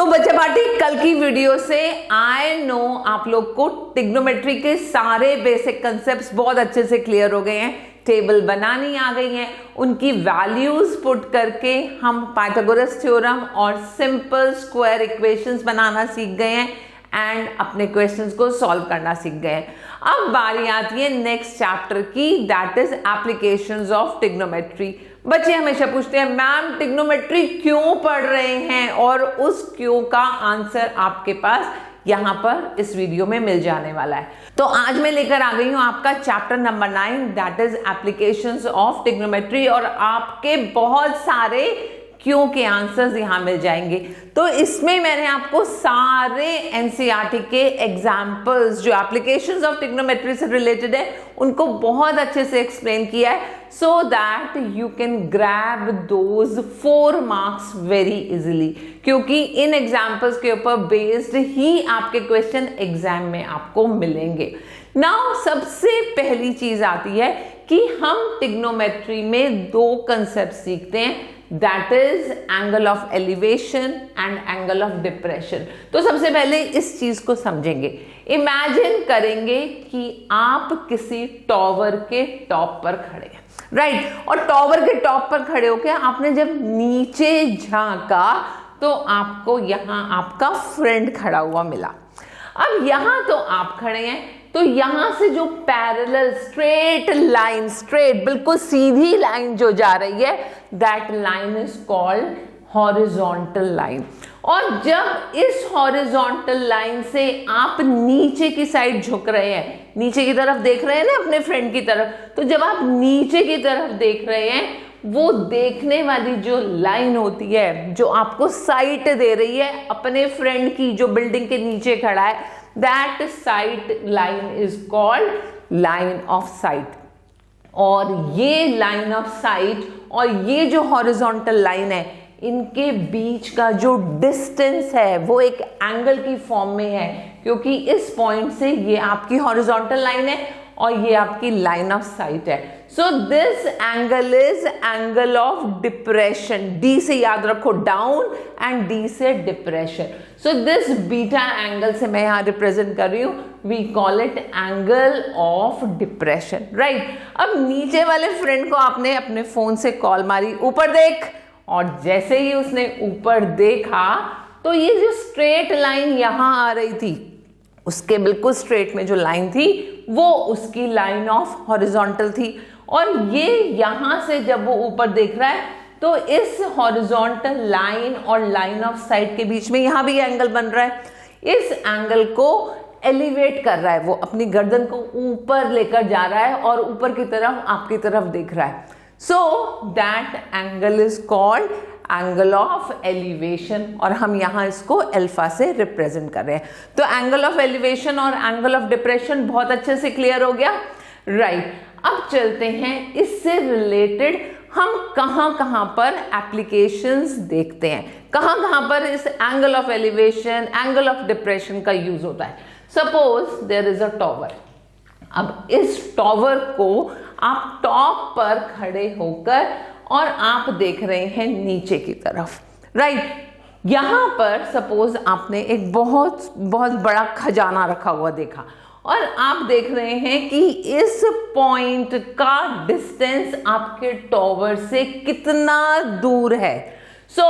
तो बच्चा पार्टी, कल की वीडियो से आई नो आप लोग को ट्रिग्नोमेट्री के सारे बेसिक कंसेप्ट्स बहुत अच्छे से क्लियर हो गए हैं। टेबल बनानी आ गई है, उनकी वैल्यूज पुट करके हम पाइथागोरस थ्योरम और सिंपल स्क्वायर इक्वेशंस बनाना सीख गए हैं एंड अपने क्वेश्चंस को सॉल्व करना सीख गए हैं। अब बारी आती है नेक्स्ट चैप्टर की, that is applications of trigonometry. बच्चे हमेशा पूछते हैं मैम ट्रिग्नोमेट्री क्यों पढ़ रहे हैं, और उस क्यों का आंसर आपके पास यहां पर इस वीडियो में मिल जाने वाला है। तो आज मैं लेकर आ गई हूं आपका chapter number 9, that is applications of trigonometry, और आपके बहुत सारे क्यों के आंसर्स यहां मिल जाएंगे। तो इसमें मैंने आपको सारे एनसीईआरटी के एग्जांपल्स जो एप्लीकेशंस ऑफ ट्रिग्नोमेट्री से रिलेटेड है उनको बहुत अच्छे से एक्सप्लेन किया है, so that you can grab those 4 marks very easily, क्योंकि इन एग्जांपल्स के ऊपर बेस्ड ही आपके क्वेश्चन एग्जाम में आपको मिलेंगे। नाउ सबसे पहली चीज आती है कि हम ट्रिग्नोमेट्री में 2 कंसेप्ट सीखते हैं, that is angle of elevation and angle of depression. तो सबसे पहले इस चीज को समझेंगे। इमेजिन करेंगे कि आप किसी टॉवर के टॉप पर खड़े हैं, राइट, और टॉवर के टॉप पर खड़े होकर आपने जब नीचे झांका तो आपको यहां आपका फ्रेंड खड़ा हुआ मिला। अब यहां तो आप खड़े हैं, तो यहां से जो पैरेलल स्ट्रेट लाइन, स्ट्रेट बिल्कुल सीधी लाइन जो जा रही है, that line is called horizontal line. और जब इस हॉरिजॉन्टल लाइन से आप नीचे की साइड झुक रहे हैं, नीचे की तरफ देख रहे हैं ना अपने फ्रेंड की तरफ, तो जब आप नीचे की तरफ देख रहे हैं, वो देखने वाली जो लाइन होती है जो आपको साइट दे रही है अपने फ्रेंड की जो बिल्डिंग के नीचे खड़ा है, that sight line is called line of sight। और ये line of sight और ये जो horizontal line है, इनके बीच का जो distance है वो एक एंगल की फॉर्म में है, क्योंकि इस पॉइंट से ये आपकी horizontal line है और ये आपकी लाइन ऑफ साइट है। So this angle is angle of depression. D से याद रखो डाउन एंड डी से depression. So this beta angle से मैं यहां रिप्रेजेंट कर रही हूं, we call it angle of depression, right. अब नीचे वाले फ्रेंड को आपने अपने फोन से कॉल मारी, ऊपर देख, और जैसे ही उसने ऊपर देखा तो ये जो स्ट्रेट लाइन यहां आ रही थी, उसके बिल्कुल स्ट्रेट में जो लाइन थी वो उसकी लाइन ऑफ हॉरिजॉन्टल थी, और ये यहां से जब वो ऊपर देख रहा है तो इस हॉरिजॉन्टल लाइन और लाइन ऑफ साइट के बीच में यहां भी एंगल बन रहा है। इस एंगल को एलिवेट कर रहा है, वो अपनी गर्दन को ऊपर लेकर जा रहा है और ऊपर की तरफ आपकी तरफ देख रहा है। So that angle is called angle of elevation, और हम यहां इसको अल्फा से रिप्रेजेंट कर रहे हैं। तो एंगल ऑफ एलिवेशन और एंगल ऑफ डिप्रेशन बहुत अच्छे से क्लियर हो गया, राइट। अब चलते हैं इससे रिलेटेड हम कहां पर एप्लीकेशंस देखते हैं, कहां पर इस angle of elevation, angle of depression का यूज होता है। Suppose there is a tower. अब इस टॉवर को आप टॉप पर खड़े होकर और आप देख रहे हैं नीचे की तरफ, राइट। यहां पर सपोज आपने एक बहुत बहुत बड़ा खजाना रखा हुआ देखा, और आप देख रहे हैं कि इस पॉइंट का डिस्टेंस आपके टॉवर से कितना दूर है। So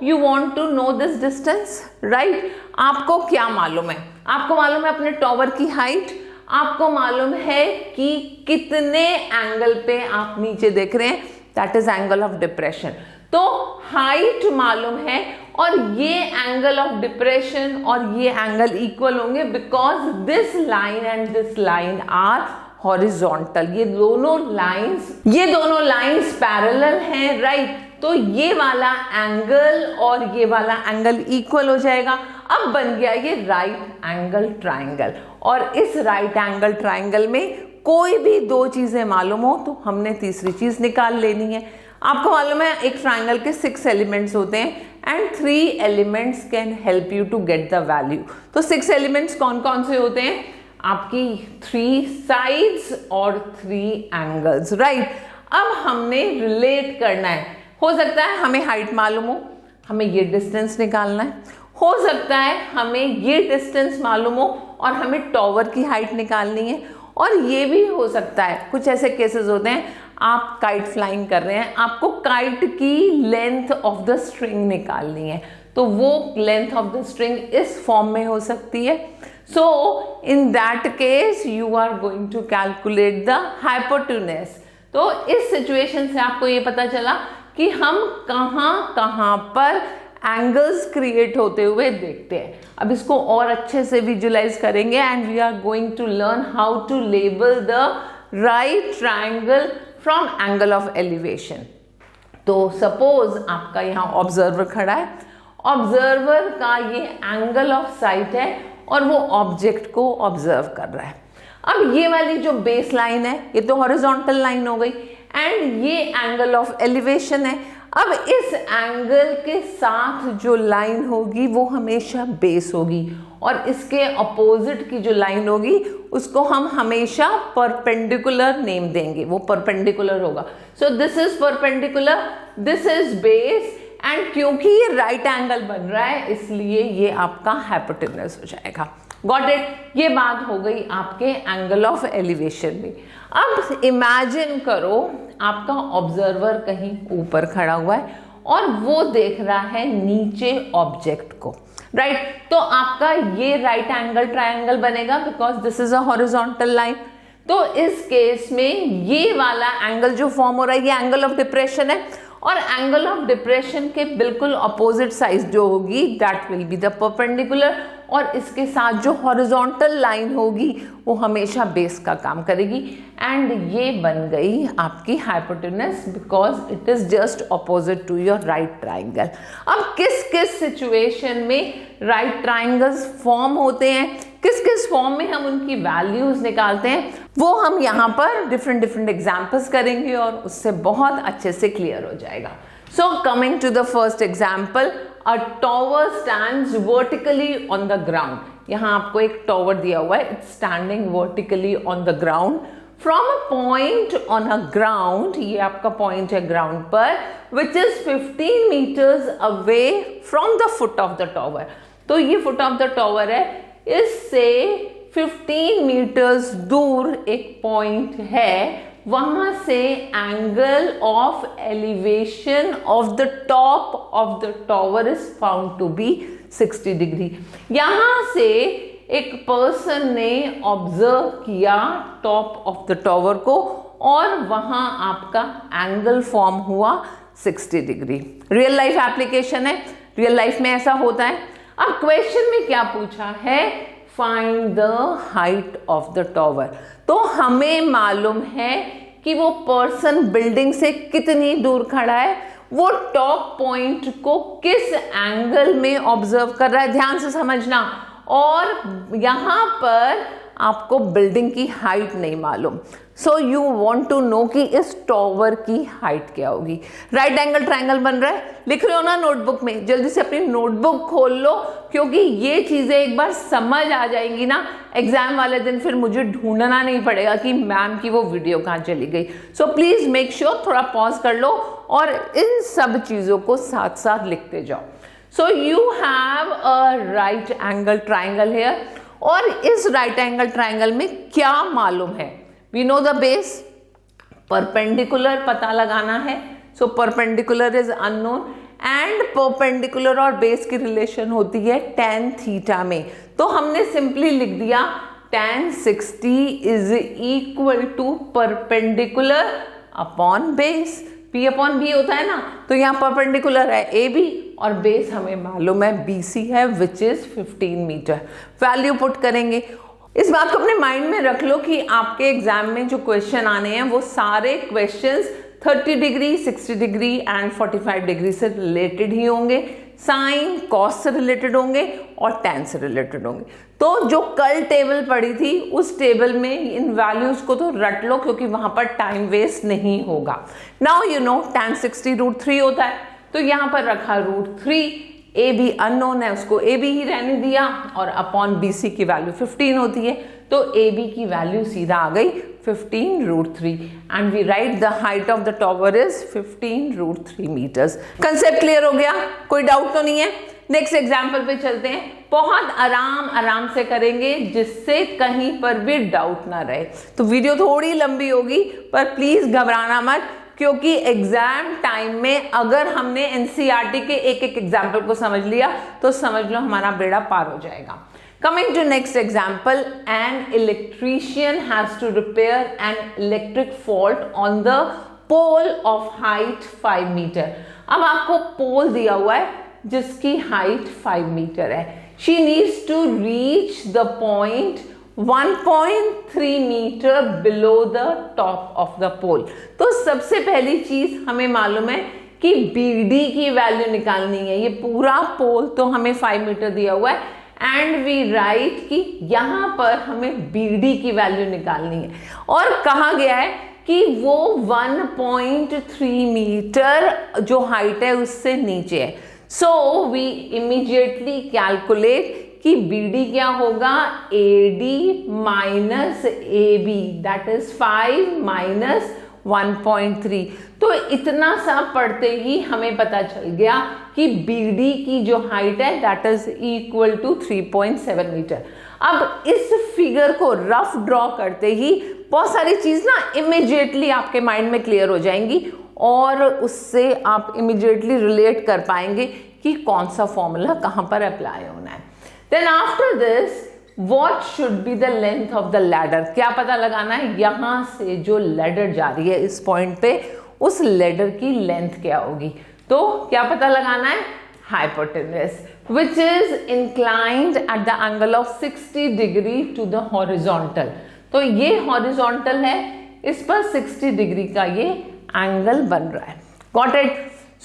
you want to know this distance, right. आपको क्या मालूम है? आपको मालूम है अपने टॉवर की हाइट, आपको मालूम है कि कितने एंगल पे आप नीचे देख रहे हैं, that is angle of depression. तो हाइट मालूम है, और ये एंगल ऑफ डिप्रेशन और ये एंगल इक्वल होंगे because this line and this line are horizontal. ये दोनों लाइंस पैरेलल हैं, राइट। तो ये वाला एंगल और ये वाला एंगल इक्वल हो जाएगा। अब बन गया ये राइट एंगल ट्राइंगल, और इस राइट एंगल ट्राइंगल में कोई भी 2 चीजें मालूम हो तो हमने तीसरी चीज निकाल लेनी है। आपको मालूम है एक ट्राइंगल के 6 एलिमेंट्स होते हैं and 3 elements can help you to get the value. तो 6 एलिमेंट्स कौन कौन से होते हैं? आपकी 3 साइड्स और 3 एंगल्स, राइट। अब हमने रिलेट करना है, हो सकता है हमें हाइट मालूम हो, हमें ये डिस्टेंस निकालना है, हो सकता है हमें ये डिस्टेंस मालूम हो और हमें टॉवर की हाइट निकालनी है, और ये भी हो सकता है कुछ ऐसे केसेस होते हैं आप काइट फ्लाइंग कर रहे हैं, आपको काइट की लेंथ ऑफ द स्ट्रिंग निकालनी है, तो वो लेंथ ऑफ द स्ट्रिंग इस फॉर्म में हो सकती है। So in that case you are going to calculate the hypotenuse. तो इस सिचुएशन से आपको ये पता चला कि हम कहाँ पर एंगल्स क्रिएट होते हुए देखते हैं। अब इसको और अच्छे से विजुलाइज करेंगे and we are going to learn how to label the right triangle from angle of elevation. तो सपोज आपका यहाँ ऑब्जर्वर खड़ा है, ऑब्जर्वर का ये एंगल ऑफ साइट है और वो ऑब्जेक्ट को ऑब्जर्व कर रहा है। अब ये वाली जो बेस लाइन है ये तो हॉरिजॉन्टल लाइन हो गई एंड ये एंगल ऑफ एलिवेशन है। अब इस एंगल के साथ जो लाइन होगी वो हमेशा बेस होगी और इसके अपोजिट की जो लाइन होगी उसको हम हमेशा परपेंडिकुलर नेम देंगे, वो परपेंडिकुलर होगा। So this is perpendicular, this is base, and क्योंकि ये राइट एंगल बन रहा है इसलिए ये आपका हाइपोटेन्यूज हो जाएगा। Got it? ये बात हो गई आपके एंगल ऑफ एलिवेशन में। अब इमेजिन करो आपका ऑब्जर्वर कहीं ऊपर खड़ा हुआ है और वो देख रहा है नीचे ऑब्जेक्ट को, राइट? तो आपका ये राइट एंगल ट्रायंगल बनेगा because this is a horizontal line. तो इस केस में ये वाला एंगल जो फॉर्म हो रहा है ये एंगल ऑफ डिप्रेशन है, और एंगल ऑफ डिप्रेशन के बिल्कुल अपोजिट साइड जो होगी that will be the perpendicular, और इसके साथ जो हॉरिजॉन्टल लाइन होगी वो हमेशा बेस का काम करेगी एंड ये बन गई आपकी hypotenuse because it is just opposite to your right triangle. अब किस किस सिचुएशन में राइट ट्राइंगल्स फॉर्म होते हैं, किस किस फॉर्म में हम उनकी वैल्यूज निकालते हैं, वो हम यहाँ पर डिफरेंट एग्जाम्पल्स करेंगे और उससे बहुत अच्छे से क्लियर हो जाएगा। So coming to the first example, a tower stands vertically on the ground. यहाँ आपको एक टॉवर दिया हुआ है, it's standing vertically on the ground. From a point on a ground, ये आपका पॉइंट है ग्राउंड पर, which is 15 meters away from the foot of the tower. तो ये फुट ऑफ द टॉवर है, इससे 15 मीटर्स दूर एक पॉइंट है, वहां से angle of elevation of the top of the tower is found to be 60 degree. यहां से एक पर्सन ने ऑब्जर्व किया टॉप ऑफ द टॉवर को और वहां आपका एंगल फॉर्म हुआ 60 डिग्री। रियल लाइफ एप्लीकेशन है, रियल लाइफ में ऐसा होता है। अब क्वेश्चन में क्या पूछा है? Find the height of the tower. तो हमें मालूम है कि वो पर्सन बिल्डिंग से कितनी दूर खड़ा है, वो टॉप पॉइंट को किस एंगल में ऑब्जर्व कर रहा है, ध्यान से समझना। और यहां पर आपको बिल्डिंग की हाइट नहीं मालूम, so you want to know कि इस टॉवर की हाइट क्या होगी। राइट एंगल ट्रायंगल बन रहा है, लिख रहे हो ना नोटबुक में, जल्दी से अपनी नोटबुक खोल लो, क्योंकि ये चीजें एक बार समझ आ जाएंगी ना एग्जाम वाले दिन, फिर मुझे ढूंढना नहीं पड़ेगा कि मैम की वो वीडियो कहाँ चली गई। सो प्लीज मेक श्योर थोड़ा पॉज कर लो और इन सब चीजों को साथ साथ लिखते जाओ। So you have a right angle triangle here, और इस राइट एंगल ट्रायंगल में क्या मालूम है? We know the base, perpendicular पता लगाना है, so perpendicular is unknown, and perpendicular और बेस की रिलेशन होती है tan थीटा में। तो हमने सिंपली लिख दिया tan 60 is equal to perpendicular upon base. P upon B होता है ना, तो यहाँ परपेंडिकुलर है AB और बेस हमें मालूम है BC है which is 15 metre. Value put करेंगे। इस बात को अपने माइंड में रख लो कि आपके एग्जाम में जो क्वेश्चन आने हैं वो सारे questions 30 degree, 60 degree and 45 degree से रिलेटेड ही होंगे, साइन कॉस से रिलेटेड होंगे और tan से रिलेटेड होंगे। तो जो कल टेबल पड़ी थी उस टेबल में इन वैल्यूज को तो रट लो, क्योंकि वहां पर टाइम वेस्ट नहीं होगा। नाउ यू नो tan 60 √3 होता है, तो यहां पर रखा √3, ए बी अननोन है, उसको ए बी ही रहने दिया, और अपॉन बी सी की वैल्यू 15 होती है, तो ए बी की वैल्यू सीधा आ गई 15√3 and we write the height of the tower is 15√3 metres. Concept clear हो गया, कोई डाउट तो नहीं है। नेक्स्ट एग्जाम्पल पे चलते हैं, बहुत आराम से करेंगे जिससे कहीं पर भी डाउट ना रहे। तो वीडियो थोड़ी लंबी होगी पर प्लीज घबराना मत, क्योंकि एग्जाम टाइम में अगर हमने एनसीईआरटी के एक एक एग्जाम्पल को समझ लिया तो समझ लो हमारा बेड़ा पार हो जाएगा। Coming to next example, an electrician has to repair an electric fault on the pole of height 5 meter. अब आपको पोल दिया हुआ है जिसकी हाइट 5 मीटर है। She needs to reach the point 1.3 metre below the top of the pole. तो सबसे पहली चीज हमें मालूम है कि BD की वैल्यू निकालनी है। ये पूरा पोल तो हमें 5 मीटर दिया हुआ है एंड वी राइट कि यहां पर हमें BD की वैल्यू निकालनी है, और कहा गया है कि वो 1.3 मीटर जो हाइट है उससे नीचे है। सो वी इमीडिएटली कैलकुलेट कि BD क्या होगा, AD minus AB, that is 5 minus 1.3। तो इतना सा पढ़ते ही हमें पता चल गया कि BD की जो हाइट है that is equal to 3.7 metre. अब इस फिगर को रफ ड्रॉ करते ही बहुत सारी चीज ना इमीडिएटली आपके माइंड में क्लियर हो जाएंगी और उससे आप इमीडिएटली रिलेट कर पाएंगे कि कौन सा फॉर्मूला कहां पर अप्लाई होना है। Then after this What should be the length of the ladder? क्या पता लगाना है, यहां से जो लैडर जा रही है इस पॉइंट पे उस लैडर की लेंथ क्या होगी। तो क्या पता लगाना है, hypotenuse which is inclined at the angle of 60 degree to the horizontal। तो ये horizontal है, इस पर 60 डिग्री का ये एंगल बन रहा है। Got it?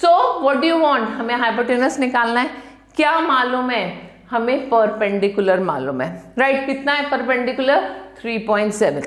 So what do you want? हमें hypotenuse निकालना है। क्या मालूम है, हमें परपेंडिकुलर मालूम है, राइट? कितना है परपेंडिकुलर, 3.7।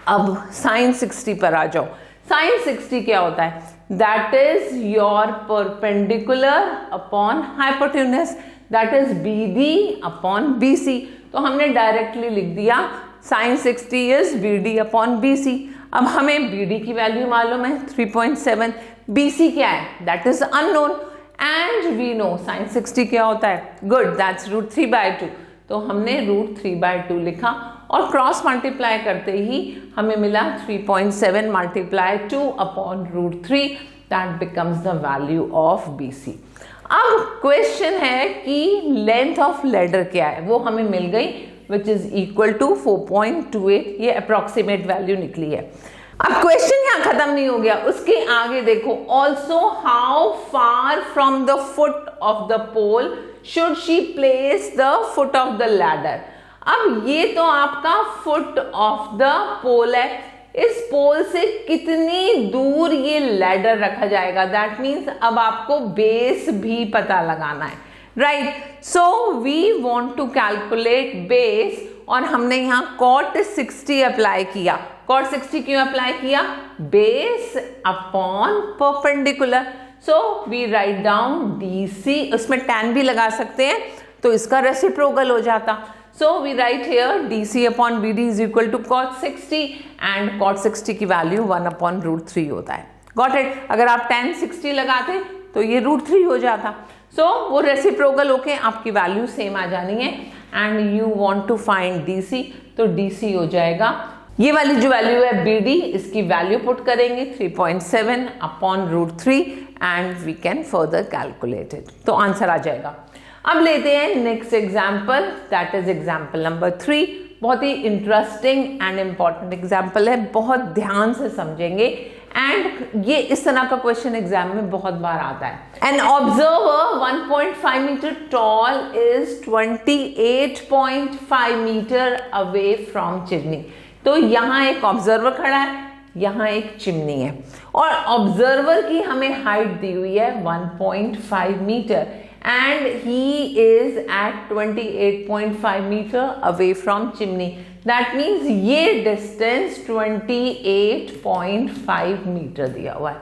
अब साइन 60 पर आ जाओ। साइन 60 क्या होता है, that is your perpendicular upon hypotenuse, that is BD upon BC। तो हमने डायरेक्टली लिख दिया sine 60 is BD upon BC। अब हमें BD की वैल्यू मालूम है 3.7, BC क्या है, that is unknown and we know sine 60 क्या होता है, गुड, दैट्स √3/2। तो हमने √3/2 लिखा और क्रॉस मल्टीप्लाई करते ही हमें मिला 3.7 multiply 2 upon √3, that becomes the value of BC। अब क्वेश्चन है कि लेंथ ऑफ लैडर क्या है, वो हमें मिल गई विच इज इक्वल टू 4.28, ये अप्रोक्सीमेट वैल्यू निकली है। अब क्वेश्चन यहां खत्म नहीं हो गया, उसके आगे देखो, also how far from the foot of the pole should she place the foot of the ladder. अब ये तो आपका फुट ऑफ द पोल है, इस पोल से कितनी दूर ये लैडर रखा जाएगा, दैट मीन्स अब आपको बेस भी पता लगाना है, right? So we want to calculate base, और हमने यहां cot 60 अप्लाई किया। cot 60 क्यों अप्लाई किया, base upon perpendicular. So we write down DC, उसमें tan भी लगा सकते हैं तो इसका रेसिप्रोकल हो जाता। So we write here DC upon BD is equal to cot 60 and cot 60 की वैल्यू 1/√3 होता है। Got it? अगर आप tan 60 लगाते तो ये √3 हो जाता। सो वो रेसिप्रोकल होके आपकी वैल्यू सेम आ जानी है and you want to find DC, तो DC हो जाएगा ये वाली जो वैल्यू है BD, इसकी वैल्यू पुट करेंगे 3.7 upon √3 and we can further calculate it, तो आंसर आ जाएगा। अब लेते हैं next example, that is example number 3। बहुत ही इंटरेस्टिंग एंड इंपॉर्टेंट एग्जाम्पल है, बहुत ध्यान से समझेंगे एंड ये इस तरह का क्वेश्चन एग्जाम में बहुत बार आता है। An observer 1.5 metre tall is 28.5 metre away from chimney. तो यहाँ एक ऑब्जर्वर खड़ा है, यहाँ एक चिमनी है और ऑब्जर्वर की हमें हाइट दी हुई है 1.5 metre and he is at 28.5 metre away from chimney. That means ये डिस्टेंस 28.5 मीटर दिया हुआ है,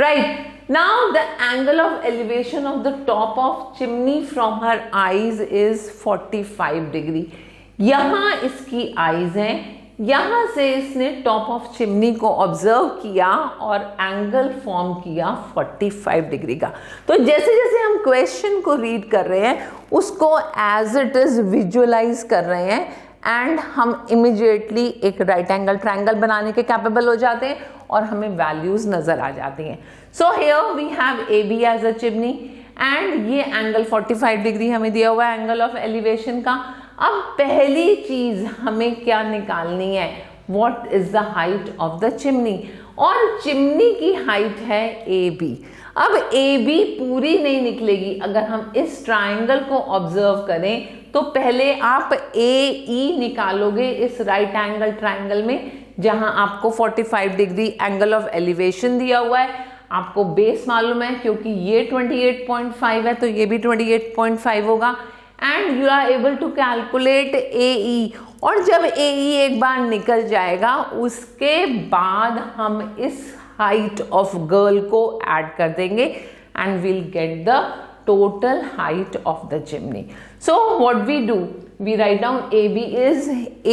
right? Now the angle of elevation of the top of chimney from her eyes is 45 degree. यहां इसकी आईज हैं, यहां से इसने टॉप ऑफ चिमनी को ऑब्जर्व किया और एंगल फॉर्म किया 45 डिग्री का। तो जैसे जैसे हम क्वेश्चन को रीड कर रहे हैं उसको एज इट इज विजुअलाइज कर रहे हैं एंड हम इमिडिएटली एक राइट एंगल ट्रायंगल बनाने के कैपेबल हो जाते हैं और हमें वैल्यूज नजर आ जाती हैं। So here we have A B as a chimney and ये एंगल 45 डिग्री हमें दिया हुआ है एंगल ऑफ एलिवेशन का। अब पहली चीज हमें क्या निकालनी है, what is the height of the chimney, और चिमनी की हाइट है ए बी। अब ए बी पूरी नहीं निकलेगी अगर हम इस ट्रायंगल को ऑब्जर्व करें, तो पहले आप ए ई निकालोगे इस राइट एंगल ट्रायंगल में जहां आपको 45 डिग्री एंगल ऑफ एलिवेशन दिया हुआ है। आपको बेस मालूम है क्योंकि ये 28.5 है तो ये भी 28.5 होगा and you are able to calculate A E. और जब ए ई एक बार निकल जाएगा उसके बाद हम इस हाइट ऑफ गर्ल को ऐड कर देंगे and will get the total height of the chimney. So what we do, we write down AB is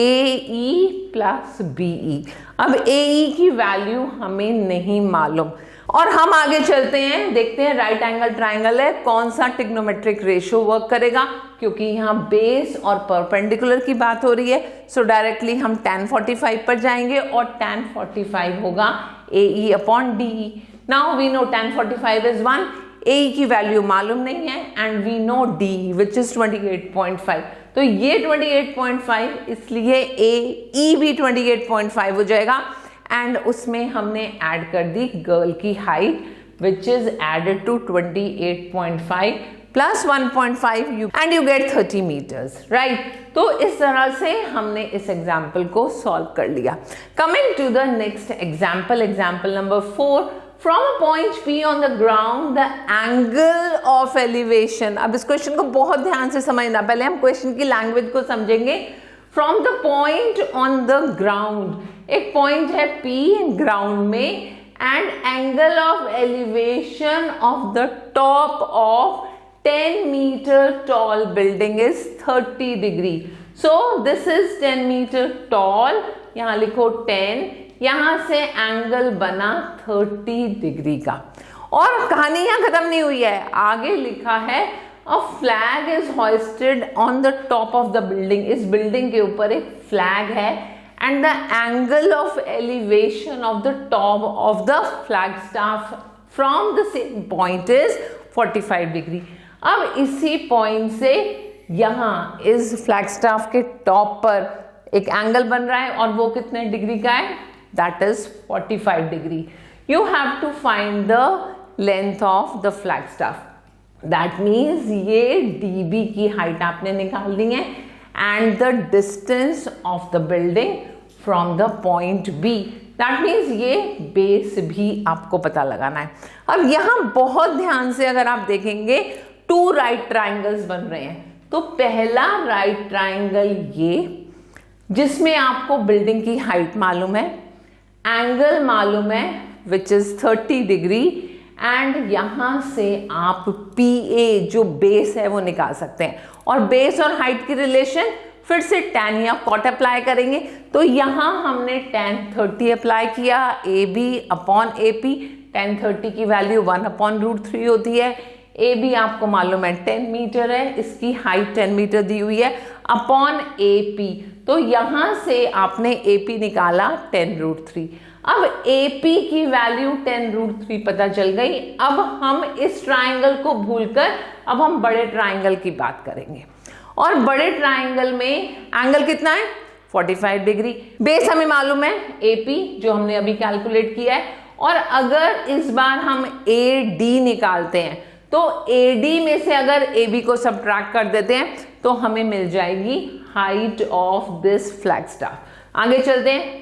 AE plus BE. अब AE की वैल्यू हमें नहीं मालूम और हम आगे चलते हैं, देखते हैं राइट एंगल ट्रायंगल है कौन सा ट्रिग्नोमेट्रिक रेशियो वर्क करेगा, क्योंकि यहाँ बेस और परपेंडिकुलर की बात हो रही है। सो डायरेक्टली हम tan 45 पर जाएंगे और tan 45 होगा AE upon DE। Now we know tan 45 is 1, A की वैल्यू मालूम नहीं है and we know D which is 28.5। तो ये 28.5 इसलिए ए ई भी 28.5 हो जाएगा एंड उसमें हमने ऐड कर दी गर्ल की height which is added to 28.5 plus 1.5 and you get 30 metres, right. तो इस तरह से हमने इस एग्जाम्पल को सॉल्व कर लिया। Coming to the next example, example number 4, From a point P on the ground, the angle of elevation। अब इस क्वेश्चन को बहुत ध्यान से समझना, पहले हम क्वेश्चन की लैंग्वेज को समझेंगे। From the point on the ground, एक पॉइंट है P ग्राउंड में and angle of elevation of the top of 10 meter tall building is 30 degree। So this is 10 meter tall, यहाँ लिखो 10, यहां से एंगल बना 30 डिग्री का। और कहानी यहां खत्म नहीं हुई है, आगे लिखा है a flag is hoisted on the top of the building. इस बिल्डिंग के ऊपर एक फ्लैग है and the angle of elevation of the top of the flag staff from the same point is 45 degree. अब इसी पॉइंट से यहां इस फ्लैग स्टाफ के टॉप पर एक एंगल बन रहा है और वो कितने डिग्री का है, that is 45 degree. You have to find the length of the flagstaff. That means ये dB की हाइट आपने निकाल दी है and the distance of the building from the point B. That means ये बेस भी आपको पता लगाना है। अब यहाँ बहुत ध्यान से अगर आप देखेंगे 2 राइट ट्राइंगल्स बन रहे हैं। तो पहला राइट ट्राइंगल ये जिसमें आपको बिल्डिंग की हाइट मालूम है, एंगल मालूम है विच इज 30 डिग्री एंड यहां से आप PA जो बेस है वो निकाल सकते हैं। और बेस और हाइट की रिलेशन फिर से tan या cot अप्लाई करेंगे। तो यहां हमने tan 30 अप्लाई किया AB अपॉन AP। tan 30 की वैल्यू 1/√3 होती है। AB आपको मालूम है 10 मीटर है, इसकी हाइट 10 मीटर दी हुई है अपॉन AP। तो यहां से आपने AP निकाला 10√3। अब AP की वैल्यू 10√3 पता चल गई। अब हम इस ट्राइंगल को भूलकर अब हम बड़े ट्राइंगल की बात करेंगे और बड़े ट्राइंगल में एंगल कितना है 45 डिग्री। बेस हमें मालूम है AP जो हमने अभी कैलकुलेट किया है। और अगर इस बार हम AD निकालते हैं तो AD में से अगर AB को सब्ट्रैक्ट कर देते हैं तो हमें मिल जाएगी height of this flag staff. आगे चलते हैं।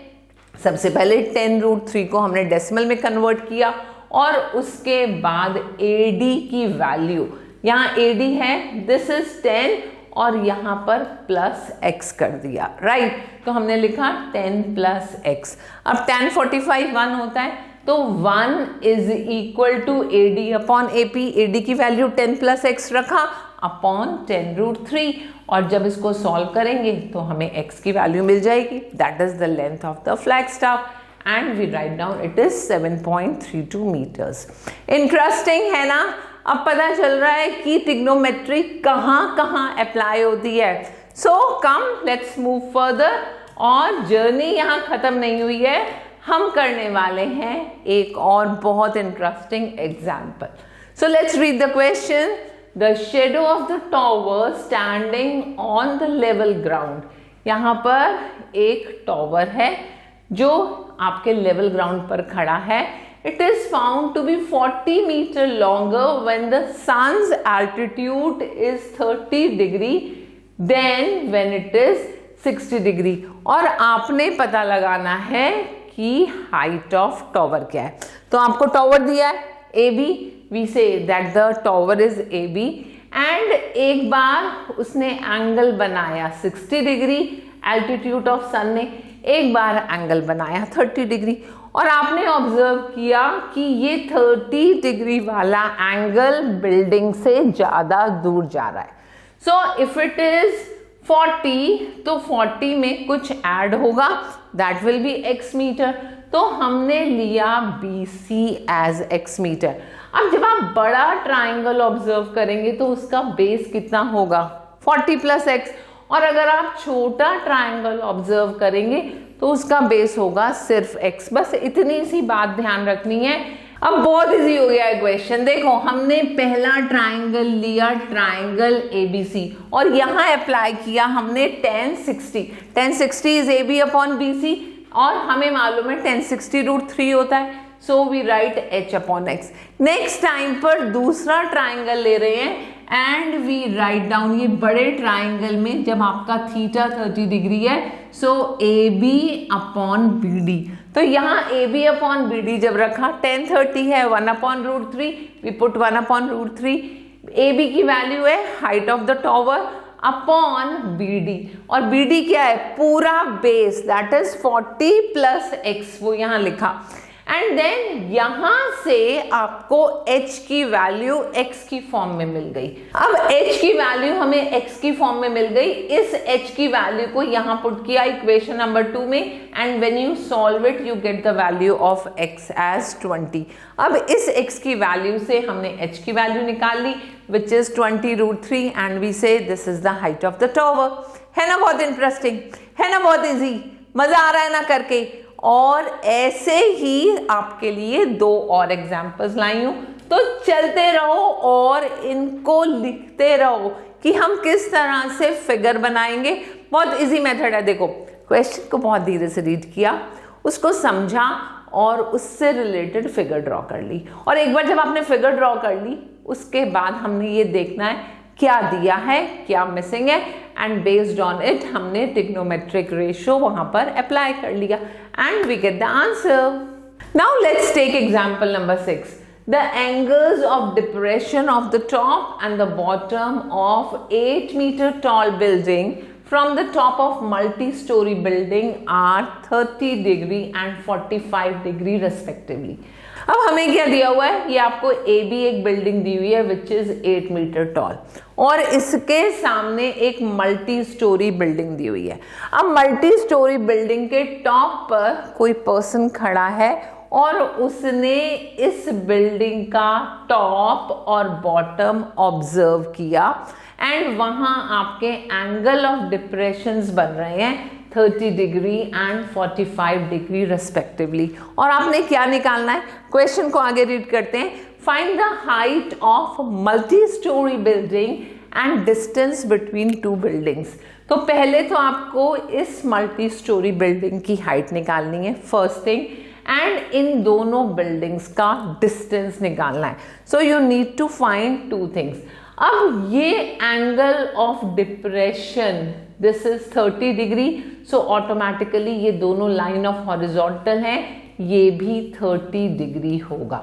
सबसे पहले 10√3 को हमने डेसिमल में कन्वर्ट किया और उसके बाद AD की वैल्यू, यहाँ AD है दिस इज 10 और यहाँ पर प्लस x कर दिया, राइट। तो हमने लिखा 10 प्लस x। अब tan 45 1 होता है, तो 1 is equal to AD upon AP। AD की वैल्यू 10 प्लस x रखा अपॉन 10√3, और जब इसको सॉल्व करेंगे तो हमें x की वैल्यू मिल जाएगी, that is the length of the flag staff, and we write down it is 7.32 metres. Interesting है ना। अब पता चल रहा है कि ट्रिग्नोमेट्री कहाँ कहाँ अप्लाई होती है। सो कम लेट्स मूव फर्दर, और जर्नी यहाँ खत्म नहीं हुई है, हम करने वाले हैं एक और बहुत interesting example. So let's read the question. The shadow of the tower standing on the level ground. यहाँ पर एक टॉवर है जो आपके लेवल ग्राउंड पर खड़ा है। It is found to be 40 meter longer when the sun's altitude is 30 degree than when it is 60 degree। और आपने पता लगाना है कि हाइट ऑफ टॉवर क्या है। तो आपको टॉवर दिया है AB, we say that the tower is AB, and एक बार उसने एंगल बनाया 60 डिग्री एल्टीट्यूड ऑफ सन ने, एक बार एंगल बनाया 30 डिग्री, और आपने ऑब्जर्व किया कि ये 30 डिग्री वाला एंगल बिल्डिंग से ज्यादा दूर जा रहा है। सो इफ इट इज 40 तो 40 में कुछ ऐड होगा, that will be x metre. तो हमने लिया BC एज x मीटर। अब जब आप बड़ा ट्राइंगल ऑब्जर्व करेंगे तो उसका बेस कितना होगा 40 प्लस x, और अगर आप छोटा ट्राइंगल ऑब्जर्व करेंगे तो उसका बेस होगा सिर्फ x। बस इतनी सी बात ध्यान रखनी है। अब बहुत इजी हो गया है क्वेश्चन। देखो हमने पहला ट्राइंगल लिया, ट्राइंगल ABC, और यहाँ अप्लाई किया हमने 1060। 1060 इज AB अपॉन BC, और हमें मालूम है 1060√3 होता है, so we write H upon X। Next time पर दूसरा ट्राइंगल ले रहे हैं एंड वी राइट डाउन, ये बड़े ट्राइंगल में जब आपका थीटा 30 डिग्री है, सो AB अपॉन BD। तो यहाँ AB अपॉन BD जब रखा 1030 है 1 upon √3, we put 1 upon √3। AB की वैल्यू है height of the tower upon BD, और BD क्या है पूरा base, that is 40 plus x, वो यहाँ लिखा। एंड देन यहां से आपको h की वैल्यू x की फॉर्म में मिल गई। अब h की वैल्यू हमें x की फॉर्म में मिल गई, इस h की वैल्यू को यहां पुट किया इक्वेशन नंबर 2 में, and when you solve it you get the value of x as 20। अब इस x की वैल्यू से हमने h की वैल्यू निकाल ली विच इज 20√3, एंड वी से this is the height of the tower. है ना बहुत इंटरेस्टिंग, है ना बहुत इजी, मजा आ रहा है ना करके। और ऐसे ही आपके लिए 2 और एग्जाम्पल्स लाई हूं, तो चलते रहो और इनको लिखते रहो कि हम किस तरह से फिगर बनाएंगे। बहुत इजी मेथड है। देखो क्वेश्चन को बहुत धीरे से रीड किया, उसको समझा और उससे रिलेटेड फिगर ड्रॉ कर ली, और एक बार जब आपने फिगर ड्रॉ कर ली उसके बाद हमने ये देखना है क्या दिया है क्या मिसिंग है, एंड बेस्ड ऑन इट हमने ट्रिग्नोमेट्रिक रेशियो वहां पर अप्लाई कर लिया, and we get the answer. Now let's take example number 6। The angles of depression of the top and the bottom of 8 metre tall building from the top of multi-story building are 30 degree and 45 degree respectively। अब हमें क्या दिया हुआ है, ये आपको AB एक building दी हुई है विच इज 8 मीटर टॉल, और इसके सामने एक मल्टी स्टोरी बिल्डिंग दी हुई है। अब मल्टी स्टोरी बिल्डिंग के टॉप पर कोई पर्सन खड़ा है और उसने इस बिल्डिंग का टॉप और बॉटम ऑब्जर्व किया, एंड वहां आपके एंगल ऑफ डिप्रेशंस बन रहे हैं 30 डिग्री एंड 45 डिग्री रेस्पेक्टिवली। और आपने क्या निकालना है, क्वेश्चन को आगे रीड करते हैं। Find the height of multi storey building and distance between 2 buildings. तो पहले तो आपको इस मल्टी स्टोरी बिल्डिंग की हाइट निकालनी है फर्स्ट थिंग, एंड इन दोनों बिल्डिंग्स का डिस्टेंस निकालना है। So you need to find 2 things. अब ये angle of depression this is 30 degree, so automatically ये दोनों लाइन ऑफ हॉरिजॉन्टल हैं, ये भी 30 डिग्री होगा।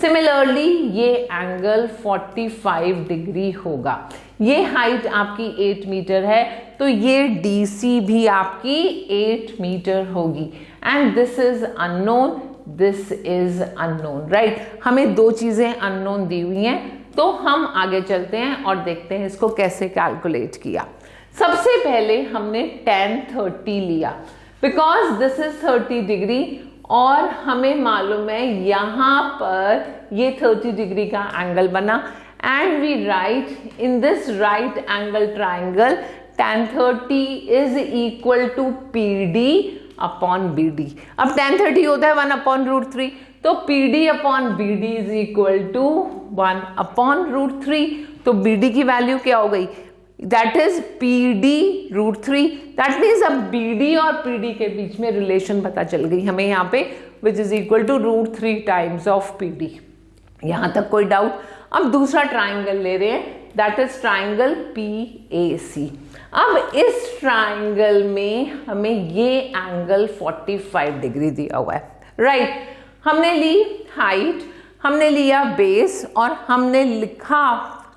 सिमिलरली ये एंगल 45 डिग्री होगा। ये हाइट आपकी 8 मीटर है, तो ये DC भी आपकी 8 मीटर होगी, and this is unknown, this is unknown, right. हमें दो चीजें अननोन दी हुई हैं, तो हम आगे चलते हैं और देखते हैं इसको कैसे कैलकुलेट किया। सबसे पहले हमने tan 30 लिया बिकॉज दिस इज 30 डिग्री और हमें मालूम है यहां पर ये 30 डिग्री का एंगल बना and we write in this right angle triangle tan 30 is equal to PD upon BD। अब tan 30 होता है 1/√3, तो PD upon BD is equal to 1/√3। तो BD की वैल्यू क्या हो गई, that is PD√3। That means अब BD और PD के बीच में रिलेशन पता चल गई हमें यहाँ पे, which is equal to √3 times of PD। यहां तक कोई डाउट? अब दूसरा ट्राइंगल ले रहे हैं, दैट इज ट्राइंगल PAC। अब इस ट्राइंगल में हमें ये एंगल 45 डिग्री दिया हुआ है, राइट। हमने ली हाइट, हमने लिया बेस और हमने लिखा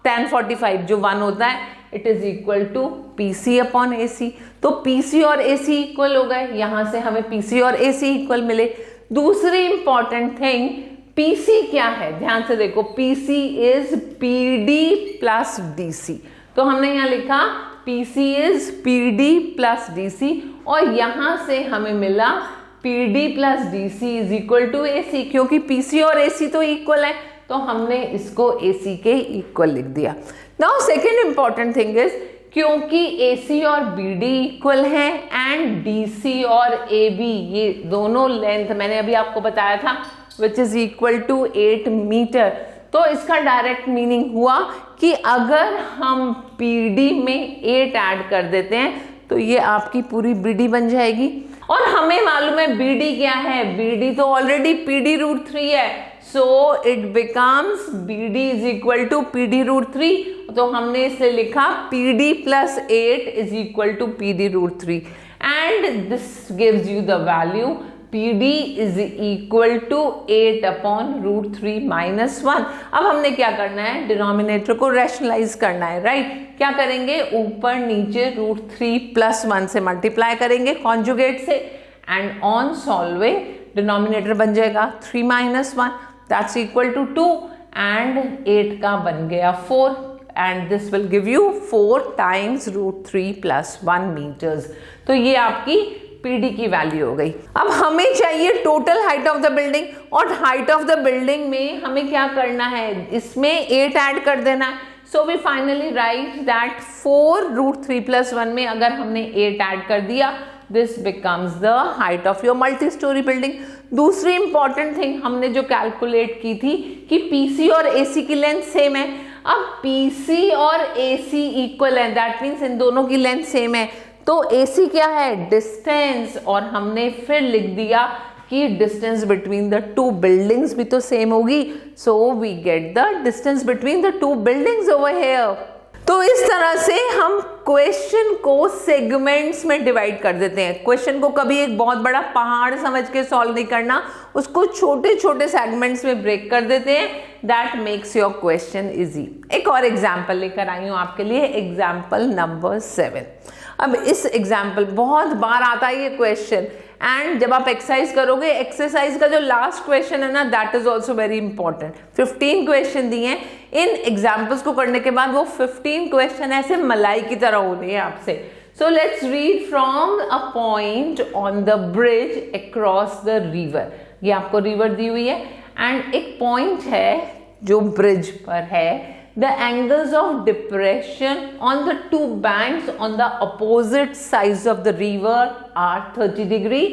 tan 45 जो 1 होता है, it is equal to PC upon AC। तो PC और AC इक्वल हो गए, यहां से हमें PC और AC इक्वल मिले। दूसरी इंपॉर्टेंट थिंग, PC क्या है, ध्यान से देखो, PC is PD plus DC। तो हमने यहां लिखा PC is PD plus DC और यहां से हमें मिला PD plus DC is equal to AC। क्योंकि PC और AC तो इक्वल है, तो हमने इसको AC के इक्वल लिख दिया। Now second important thing is, क्योंकि AC और BD इक्वल हैं एंड DC और AB ये दोनों लेंथ मैंने अभी आपको बताया था which is equal to 8 metre. तो इसका डायरेक्ट मीनिंग हुआ कि अगर हम PD में 8 ऐड कर देते हैं तो ये आपकी पूरी BD बन जाएगी। और हमें मालूम है BD क्या है, BD तो ऑलरेडी PD√3 है, so it becomes BD is equal to PD√3। तो हमने इसे लिखा PD plus 8 is equal to PD√3 and this gives you the value PD is equal to 8/√3 minus 1। अब हमने क्या करना है, डिनोमिनेटर को रैशनलाइज करना है, राइट। क्या करेंगे, ऊपर नीचे √3 प्लस 1 से मल्टीप्लाई करेंगे कॉन्जुगेट से एंड ऑन सॉल्विंग डिनोमिनेटर बन जाएगा 3 minus 1 that's equal to 2 and 8 का बन गया 4 and this will give you 4 times √3 plus 1 metres. तो ये आपकी PD की वैल्यू हो गई। अब हमें चाहिए total height of the building और हाइट ऑफ द बिल्डिंग में हमें क्या करना है, इसमें 8 ऐड कर देना है। So we finally write that 4√3 plus 1 में अगर हमने 8 ऐड कर दिया, this becomes the height of your multi storey building. दूसरी इंपॉर्टेंट थिंग हमने जो कैलकुलेट की थी कि PC और AC की लेंथ सेम है। अब PC और AC इक्वल है, दैट मीन्स इन दोनों की लेंथ सेम है। तो AC क्या है, डिस्टेंस, और हमने फिर लिख दिया कि distance between the two buildings भी तो सेम होगी, so we get the distance between the two buildings over here. तो इस तरह से हम क्वेश्चन को सेगमेंट्स में डिवाइड कर देते हैं। क्वेश्चन को कभी एक बहुत बड़ा पहाड़ समझ के सॉल्व नहीं करना, उसको छोटे छोटे सेगमेंट्स में ब्रेक कर देते हैं, that makes your question easy. एक और एग्जाम्पल लेकर आई हूं आपके लिए, एग्जाम्पल नंबर 7। अब इस एग्जाम्पल बहुत बार आता है ये क्वेश्चन एंड जब आप एक्सरसाइज करोगे, एक्सरसाइज का जो लास्ट क्वेश्चन है ना, that is also very important. 15 question दिए हैं, इन एग्जाम्पल्स को करने के बाद वो 15 क्वेश्चन ऐसे मलाई की तरह होने हैं आपसे। So let's read from a point on the bridge across the river. ये आपको रिवर दी हुई है एंड एक पॉइंट है जो ब्रिज पर है। The angles of depression on the two banks on the opposite sides of the river are 30 degree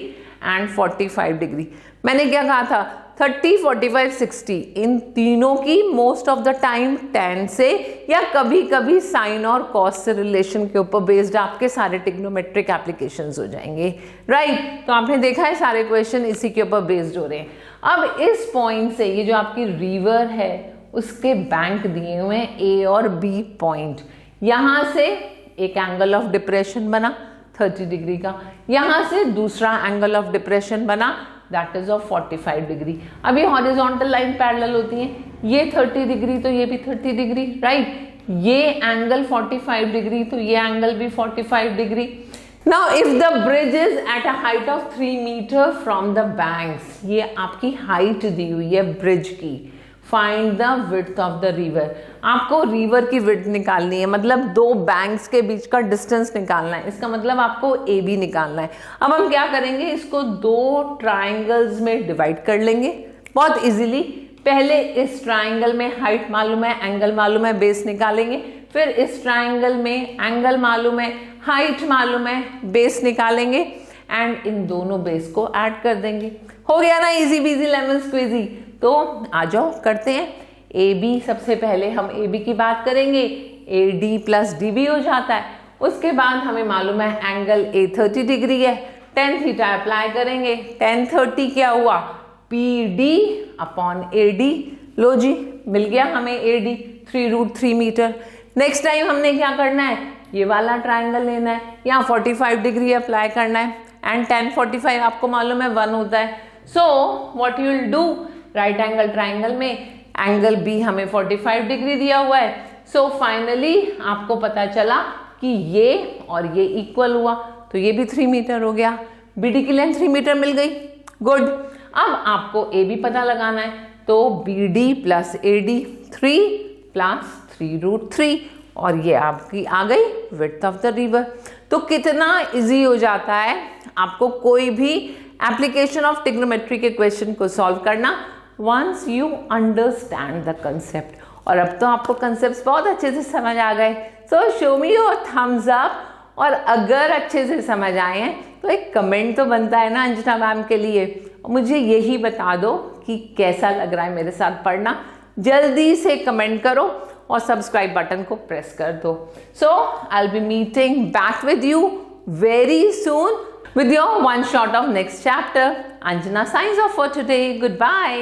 and 45 degree. मैंने क्या कहा था, 30, 45, 60 इन तीनों की most of the time tan से या कभी कभी साइन और कॉस से रिलेशन के ऊपर बेस्ड आपके सारे टिग्नोमेट्रिक एप्लीकेशंस हो जाएंगे, राइट। तो आपने देखा है सारे क्वेश्चन इसी के ऊपर बेस्ड हो रहे हैं। अब इस पॉइंट से ये जो आपकी रिवर है उसके बैंक दिए हुए हैं A और B पॉइंट। यहां से एक एंगल ऑफ डिप्रेशन बना 30 डिग्री का, यहां से दूसरा एंगल ऑफ डिप्रेशन बना दैट इज ऑफ 45 डिग्री। अब ये हॉरिजॉन्टल लाइन पैरेलल होती है, ये 30 डिग्री तो ये भी 30 डिग्री, राइट। ये एंगल 45 डिग्री तो ये एंगल भी 45 degree. Now if the bridge is at a height of 3 metre from the banks, ये आपकी हाइट दी हुई है ब्रिज की। Find the width of the river, आपको रिवर की विड्थ निकालनी है, मतलब दो बैंक्स के बीच का डिस्टेंस निकालना है, इसका मतलब आपको ए बी निकालना है। अब हम क्या करेंगे, इसको दो ट्राइंगल्स में डिवाइड कर लेंगे बहुत इजीली। पहले इस ट्राइंगल में हाइट मालूम है, एंगल मालूम है, बेस निकालेंगे। फिर इस ट्राइंगल में एंगल मालूम है, हाइट मालूम है, बेस निकालेंगे एंड इन दोनों बेस को ऐड कर देंगे। हो गया ना इजी बीजी लेमन स्क्वीजी। तो आ जाओ करते हैं। ए बी, सबसे पहले हम ए बी की बात करेंगे। A D plus D B हो जाता है। उसके बाद हमें मालूम है एंगल ए 30 डिग्री है, टेन थीटा अप्लाई करेंगे। टेन 30 क्या हुआ, P D upon A D. लो जी, मिल गया हमें A D 3√3 metre. Next time हमने क्या करना है, ये वाला ट्राइंगल लेना है, यहाँ 45 डिग्री अप्लाई करना है एंड 10 45 आपको मालूम है 1 होता है। So what you will do, right angle triangle में एंगल बी हमें 45 डिग्री दिया हुआ है। सो फाइनली आपको पता चला कि ये और ये इक्वल हुआ, तो ये भी 3 मीटर हो गया। बी डी की लेंथ 3 मीटर मिल गई, गुड। अब आपको ए बी पता लगाना है, तो B D plus A D 3 plus 3√3 और ये आपकी आ गई विड्थ ऑफ द रिवर। तो कितना इजी हो जाता है आपको कोई भी एप्लीकेशन ऑफ ट्रिग्नोमेट्री के क्वेश्चन को सॉल्व करना, once you understand the concept. और अब तो आपको कंसेप्ट बहुत अच्छे से समझ आ गए। सो show me your thumbs up, और अगर अच्छे से समझ आए हैं तो एक कमेंट तो बनता है ना अंजना मैम के लिए। मुझे यही बता दो कि कैसा लग रहा है मेरे साथ पढ़ना। जल्दी से कमेंट करो और सब्सक्राइब बटन को प्रेस कर दो। So I will be meeting back with you very soon with your one shot of next chapter. Anjana signs off for today. Goodbye.